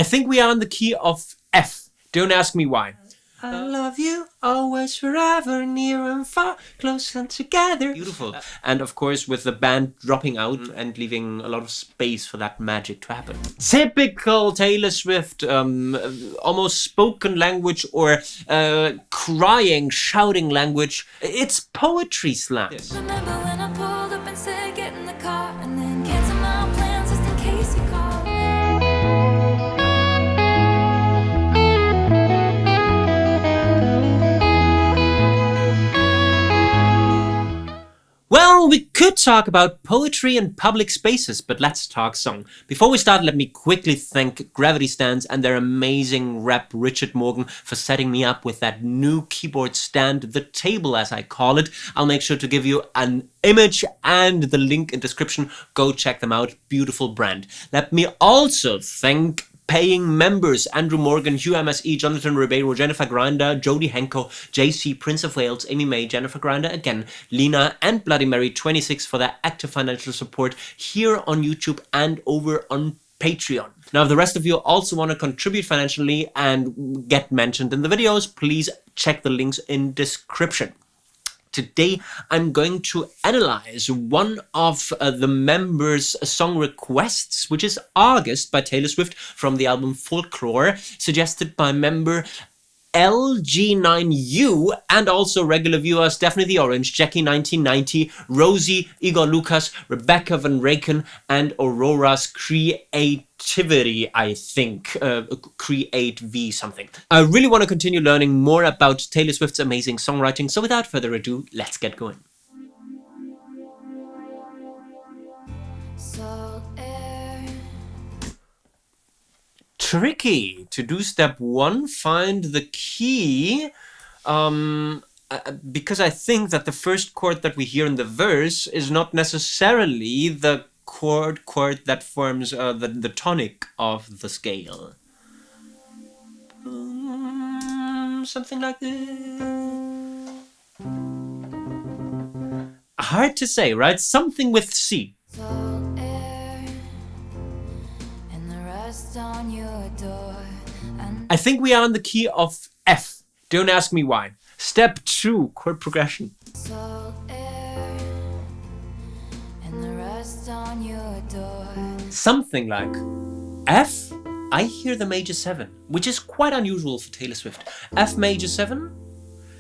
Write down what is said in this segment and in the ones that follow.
I think we are on the key of F. Don't ask me why. I love you, always, forever, near and far, close and together. Beautiful. And of course, with the band dropping out and leaving a lot of space for that magic to happen. Typical Taylor Swift, almost spoken language or crying, shouting language. It's poetry slam. Yes. Remember when I pulled up and said get in the car and then cancel my plans just in case you call. Well, we could talk about poetry in public spaces, but let's talk song. Before we start, let me quickly thank Gravity Stands and their amazing rep Richard Morgan for setting me up with that new keyboard stand, the table as I call it. I'll make sure to give you an image and the link in description. Go check them out. Beautiful brand. Let me also thank paying members: Andrew Morgan, Hugh MSE, Jonathan Ribeiro, Jennifer Grinder, Jodie Henko, JC, Prince of Wales, Amy May, Jennifer Grinder again, Lena and Bloody Mary 26 for their active financial support here on YouTube and over on Patreon. Now, if the rest of you also want to contribute financially and get mentioned in the videos, please check the links in description. Today, I'm going to analyze one of the members' song requests, which is August by Taylor Swift from the album Folklore, suggested by member LG9U and also regular viewers Daphne the Orange, Jackie1990, Rosie, Igor Lucas, Rebecca Van Raken, and Aurora's Creativity, I think. Create V something. I really want to continue learning more about Taylor Swift's amazing songwriting, so without further ado, let's get going. Tricky to do step one, find the key, because I think that the first chord that we hear in the verse is not necessarily the chord that forms the tonic of the scale. Something like this. Hard to say, right? Something with C. On your door and I think we are on the key of F. Don't ask me why. Step 2, chord progression. salt air and the rest on your door. Something like F. I hear the major 7, which is quite unusual for Taylor Swift. F major 7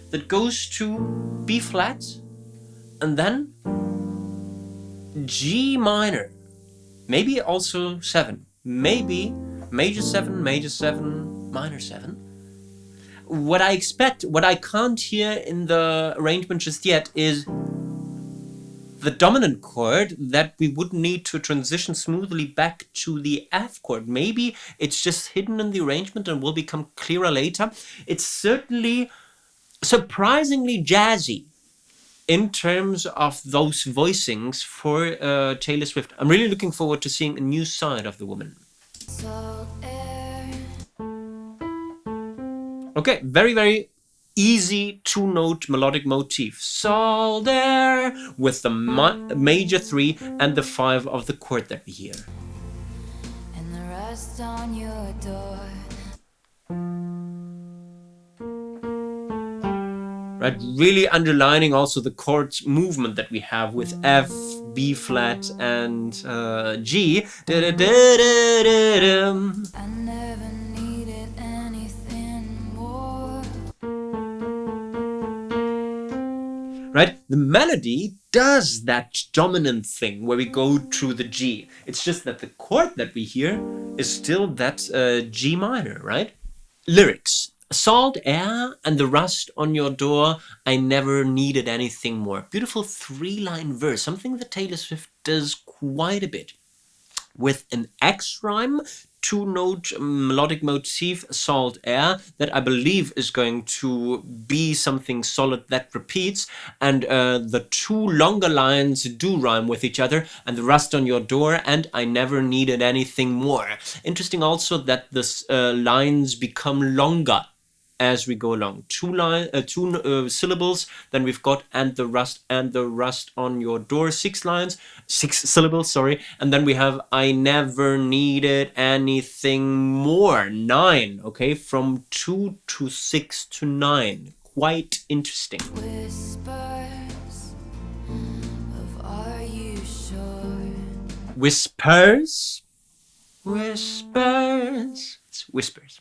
that goes to B flat and then G minor. Maybe also 7. Maybe major 7, minor 7. What I expect, what I can't hear in the arrangement just yet is the dominant chord that we would need to transition smoothly back to the F chord. Maybe it's just hidden in the arrangement and will become clearer later. It's certainly surprisingly jazzy in terms of those voicings for Taylor Swift. I'm really looking forward to seeing a new side of the woman. Salt air. Okay, very, very easy two-note melodic motif. Sol, there, with the major 3 and the 5 of the chord that we hear. And the rest on your door. Right, really underlining also the chord movement that we have with F, B flat, and G. I never needed anything more. Right, the melody does that dominant thing where we go to the G. It's just that the chord that we hear is still that G minor, right? Lyrics. Salt air and the rust on your door, I never needed anything more. Beautiful 3-line verse, something that Taylor Swift does quite a bit. With an X rhyme, 2-note melodic motif, salt air, that I believe is going to be something solid that repeats, and the 2 longer lines do rhyme with each other, and the rust on your door and I never needed anything more. Interesting also that the lines become longer as we go along. Two syllables, then we've got and the rust on your door, 6 lines, 6 syllables, sorry, and then we have I never needed anything more, 9, okay, from 2 to 6 to 9. Quite interesting. Whispers of are you sure? Whispers. Whispers. It's whispers.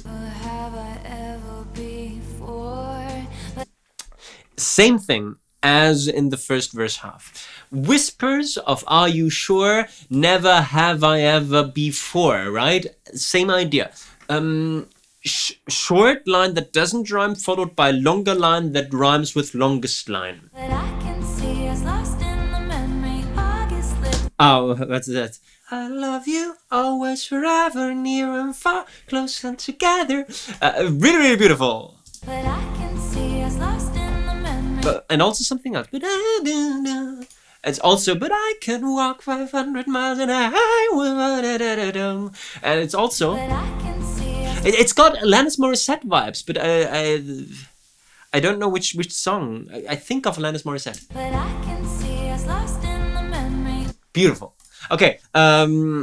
Have I ever before? Same thing as in the first verse half. Whispers of are you sure? Never have I ever before, right? Same idea. Short line that doesn't rhyme followed by longer line that rhymes with longest line. But I can see us lost in the memory. August lit. Oh, what's that? I love you always, forever, near and far, close and together. Really, really beautiful. But I can see us lost in the memory. And also something else. But I do know. It's also, but I can walk 500 miles and I will. And it's also, But I can see us. it's got Alanis Morissette vibes, but I don't know which song. I think of Alanis Morissette. But I can see us lost in the memory. Beautiful. Okay,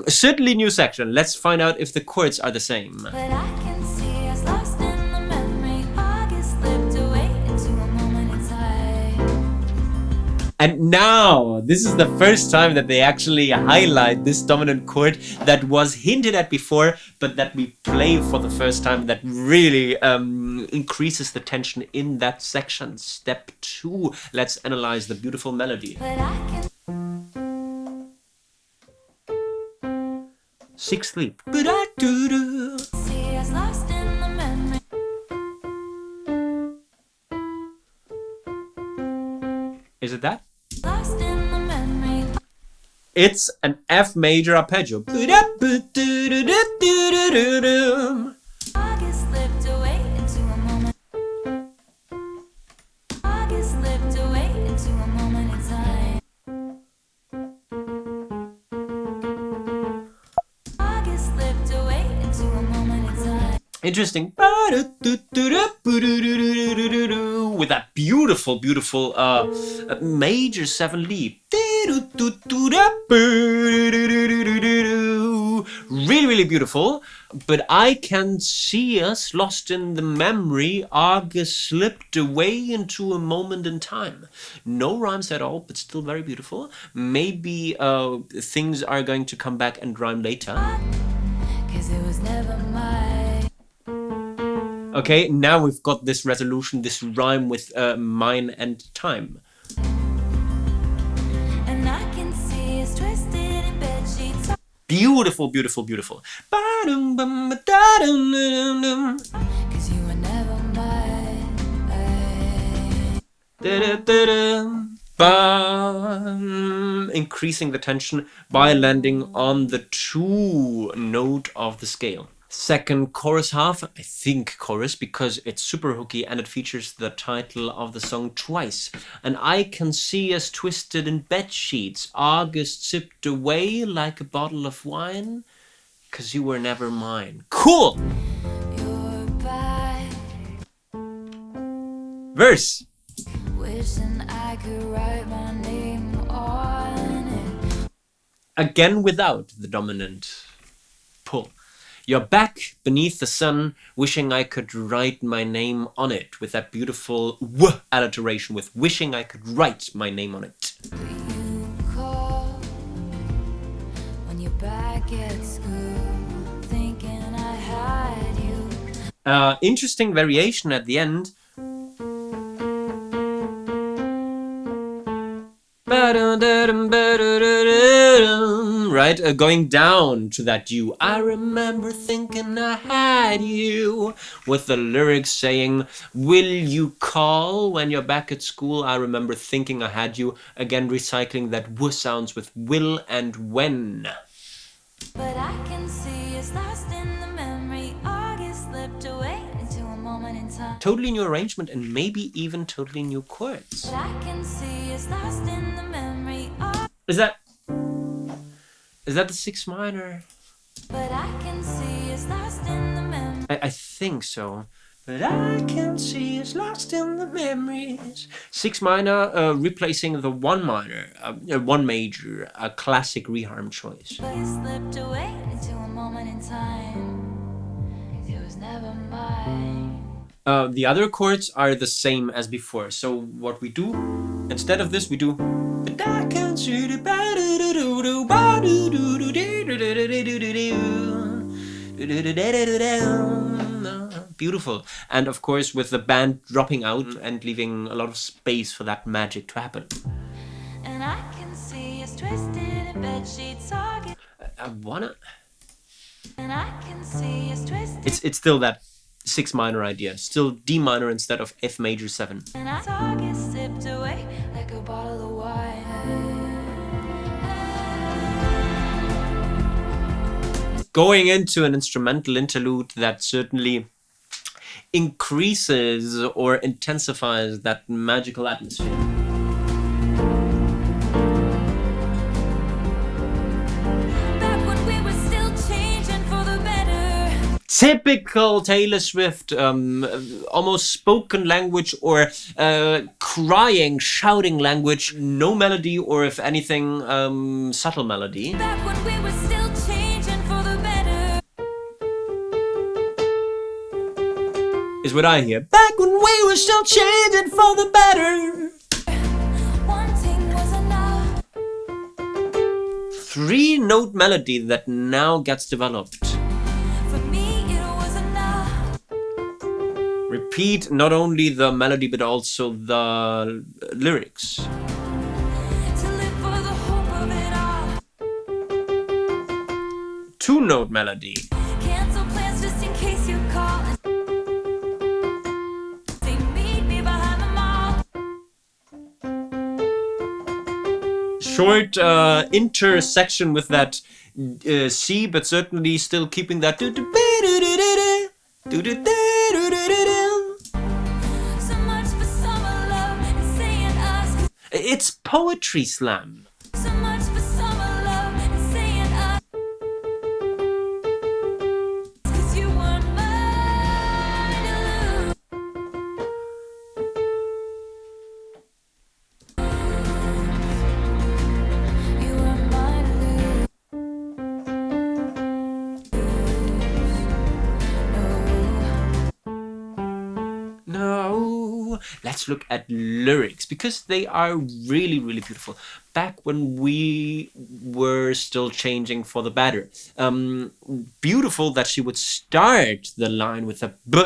certainly new section. Let's find out if the chords are the same. But I can see us lost in the memory. August slipped away into a moment in time. And now, this is the first time that they actually highlight this dominant chord that was hinted at before, but that we play for the first time, that really increases the tension in that section. Step 2, let's analyze the beautiful melody. But I can 6th leap. But I do. see us lost in the memory. Is it that? Lost in the memory. It's an F major arpeggio. August slipped away into a moment. August slipped away into a moment in time. August slipped away into a moment in time. Interesting. With that beautiful, beautiful major 7 leap. Really, really beautiful. But I can see us lost in the memory. August slipped away into a moment in time. No rhymes at all, but still very beautiful. Maybe things are going to come back and rhyme later. 'Cause it was never mine. Okay, now we've got this resolution, this rhyme with mine and time. And I can see us twisted in bed sheets. Beautiful, beautiful, beautiful. 'Cause you were never mine. Increasing the tension by landing on the 2 note of the scale. Second chorus half, I think chorus, because it's super hooky and it features the title of the song twice. And I can see us twisted in bed sheets. August sipped away like a bottle of wine, 'cause you were never mine. Cool! You're back. Verse. Wishing I could write my name on it. Again without the dominant pull. You're back beneath the sun, wishing I could write my name on it, with that beautiful w alliteration, with wishing I could write my name on it. You call when you're back at school, thinking I had you. Interesting variation at the end. Right, going down to that you. I remember thinking I had you, with the lyrics saying, will you call when you're back at school? I remember thinking I had you. Again, recycling that w sounds with will and when. But I can see it's lost in the memory. August slipped away into a moment in time. Totally new arrangement and maybe even totally new chords. But I can see it's lost in the memory. Is that the 6 minor? But I can see it's lost in the memory. I think so. But I can see us lost in the memories. 6 minor, replacing the 1 minor, 1 major, a classic reharm choice. But you slipped away into a moment in time. It was never mine. The other chords are the same as before. So what we do, instead of this, we do. But I can see the beautiful. And of course, with the band dropping out and leaving a lot of space for that magic to happen. And I can see us twisted in bed sheets talking. I wanna. And I can see us twisted. It's still that 6 minor idea. Still D minor instead of F major 7. And I talk is sipped away like a bottle of wine. Going into an instrumental interlude that certainly increases or intensifies that magical atmosphere. Back when we were still changing for the better. Typical Taylor Swift, almost spoken language or crying, shouting language. No melody, or if anything, subtle melody. Back when we were still changing for the better. Is what I hear. Back when we were still changing for the better. One thing was enough. 3-note melody that now gets developed. For me, it was enough. Repeat not only the melody but also the lyrics. To live for the hope of it all. 2-note melody. Cancel plans just in case you call. Say meet me behind the mall. Short intersection with that C, but certainly still keeping that. So much for summer love and saying us. It's poetry slam. So much for summer love and saying us. 'Cause you weren't mine to lose. You were mine to lose. No. Let's look at lyrics because they are really, really beautiful. Back when we were still changing for the better. Beautiful that she would start the line with a B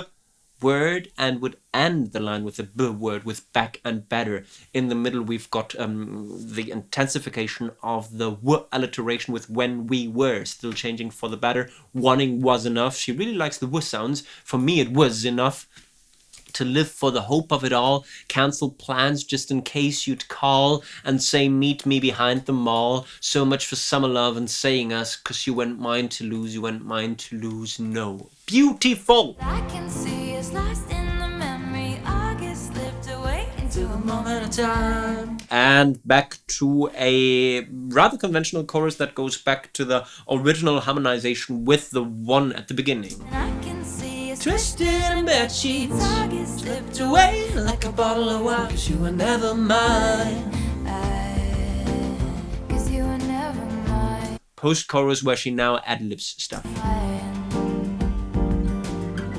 word and would end the line with a B word with back and better. In the middle, we've got the intensification of the W alliteration with when we were still changing for the better. Wanting was enough. She really likes the W sounds. For me, it was enough. To live for the hope of it all, cancel plans just in case you'd call and say meet me behind the mall. So much for summer love and saying us, 'cause you weren't mine to lose, you weren't mine to lose. No. Beautiful! I can see us lost in the memory. August slipped away into a moment of time. And back to a rather conventional chorus that goes back to the original harmonization with the 1 at the beginning. And I can see us Twisted in bed sheets, August slipped away like a bottle of wine, 'cause you were never mine. 'Cause you were never mine. Post-chorus where she now ad-libs stuff.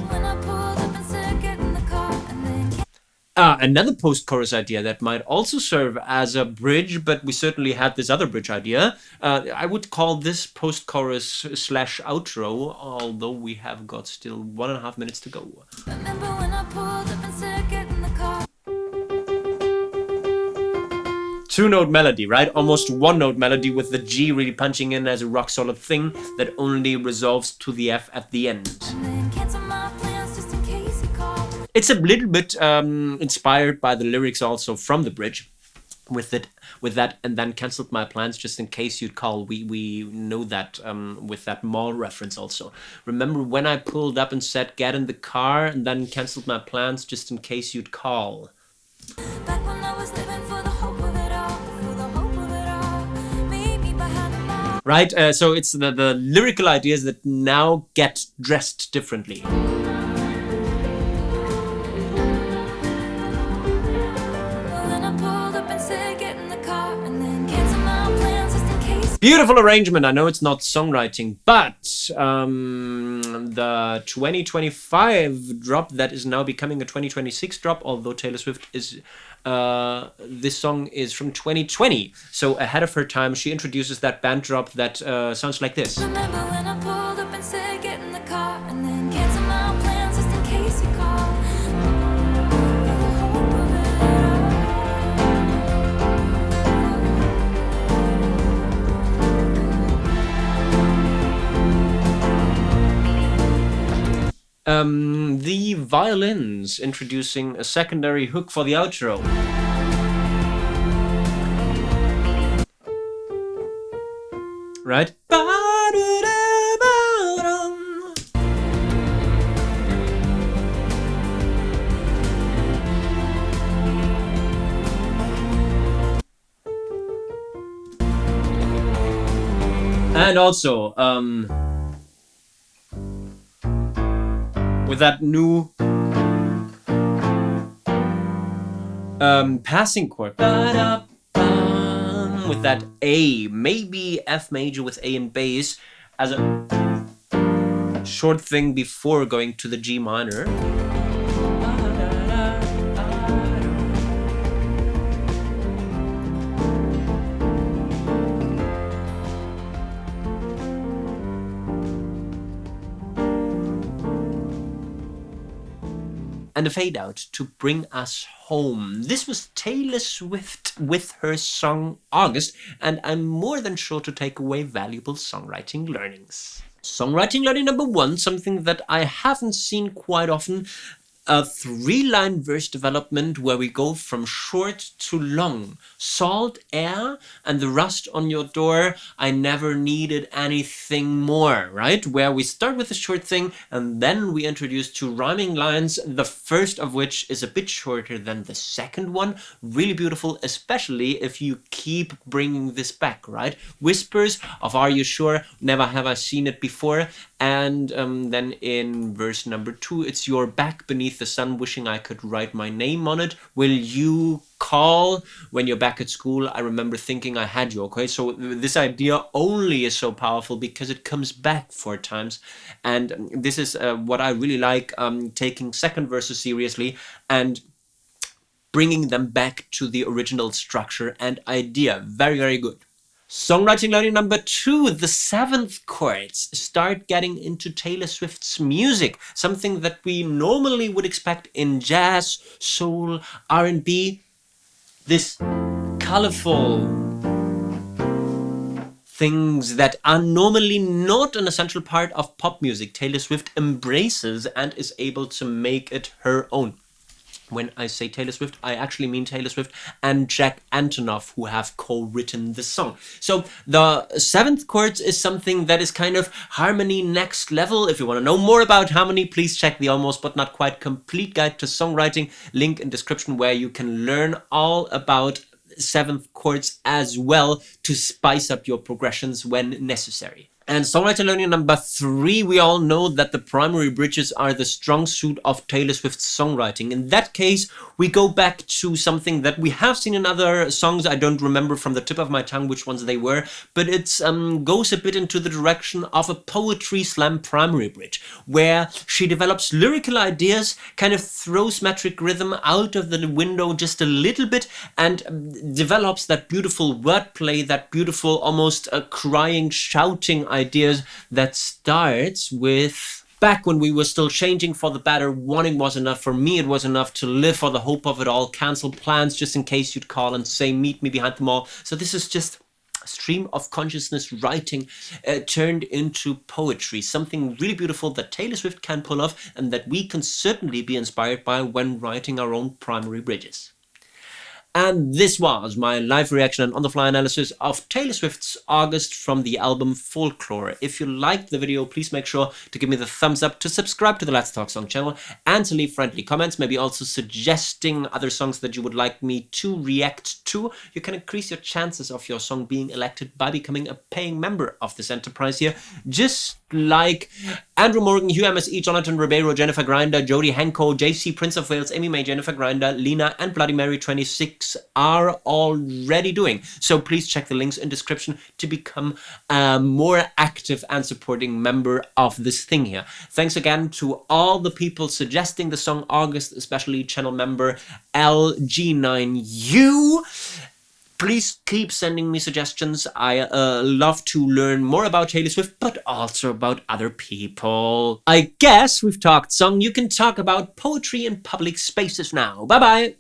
When I pulled up and said get in the car and then Another post-chorus idea that might also serve as a bridge, but we certainly had this other bridge idea. I would call this post-chorus / outro, although we have got still 1.5 minutes to go. remember when I pulled up and said get in the car. 2-note melody, right? Almost 1-note melody with the G really punching in as a rock-solid thing that only resolves to the F at the end. And then cancel my plans just in case you call. It's a little bit inspired by the lyrics also from the bridge. With that, and then cancelled my plans just in case you'd call. We know that with that mall reference also. Remember when I pulled up and said get in the car, and then cancelled my plans just in case you'd call. Back when I was living for the hope of it all, for the hope of it all. Meet me behind the mall. Right, so it's the lyrical ideas that now get dressed differently. Beautiful arrangement. I know it's not songwriting, but the 2025 drop that is now becoming a 2026 drop, although Taylor Swift is this song is from 2020, so ahead of her time. She introduces that band drop that sounds like this. Remember when I pulled up and said get in the car and then cancel my plans just in case you call. For the hope of it The violins introducing a secondary hook for the outro. Right? And also, with that new passing chord, with that A, maybe F major with A and bass as a short thing before going to the G minor. And a fade out to bring us home. This was Taylor Swift with her song August, and I'm more than sure to take away valuable songwriting learnings. Songwriting learning number 1, something that I haven't seen quite often, a 3-line verse development where we go from short to long. Salt, air, and the rust on your door. I never needed anything more, right? Where we start with a short thing and then we introduce 2 rhyming lines, the first of which is a bit shorter than the second one. Really beautiful, especially if you keep bringing this back, right? Whispers of "Are you sure? Never have I seen it before." And then in verse number 2, it's "You're back beneath the sun, wishing I could write my name on it. Will you call when you're back at school? I remember thinking I had you." Okay, so this idea only is so powerful because it comes back 4 times. And this is what I really like, taking second verses seriously and bringing them back to the original structure and idea. Very, very good. Songwriting learning number 2, the 7th chords start getting into Taylor Swift's music, something that we normally would expect in jazz, soul, R&B. This colorful things that are normally not an essential part of pop music, Taylor Swift embraces and is able to make it her own. When I say Taylor Swift, I actually mean Taylor Swift and Jack Antonoff, who have co-written the song. So the 7th chords is something that is kind of harmony next level. If you want to know more about harmony, please check the Almost But Not Quite Complete Guide to Songwriting, link in description, where you can learn all about 7th chords as well to spice up your progressions when necessary. And songwriting learning number 3, we all know that the primary bridges are the strong suit of Taylor Swift's songwriting. In that case, we go back to something that we have seen in other songs. I don't remember from the tip of my tongue which ones they were, but it goes a bit into the direction of a poetry slam primary bridge, where she develops lyrical ideas, kind of throws metric rhythm out of the window just a little bit, and develops that beautiful wordplay, that beautiful almost crying, shouting ideas that starts with "Back when we were still changing for the better, wanting was enough. For me it was enough to live for the hope of it all. Cancel plans just in case you'd call and say meet me behind the mall." So this is just a stream of consciousness writing turned into poetry. Something really beautiful that Taylor Swift can pull off and that we can certainly be inspired by when writing our own primary bridges. And this was my live reaction and on-the-fly analysis of Taylor Swift's August from the album Folklore. If you liked the video, please make sure to give me the thumbs up, to subscribe to the Let's Talk Song channel, and to leave friendly comments, maybe also suggesting other songs that you would like me to react to. You can increase your chances of your song being elected by becoming a paying member of this enterprise here, just like Andrew Morgan, Hugh MSE, Jonathan Ribeiro, Jennifer Grinder, Jodie Henko, JC, Prince of Wales, Amy May, Jennifer Grinder, Lena, and Bloody Mary 26 are already doing. So please check the links in description to become a more active and supporting member of this thing here. Thanks again to all the people suggesting the song August, especially channel member LG9U. Please keep sending me suggestions. I love to learn more about Taylor Swift, but also about other people. I guess we've talked song. You can talk about poetry in public spaces now. Bye-bye.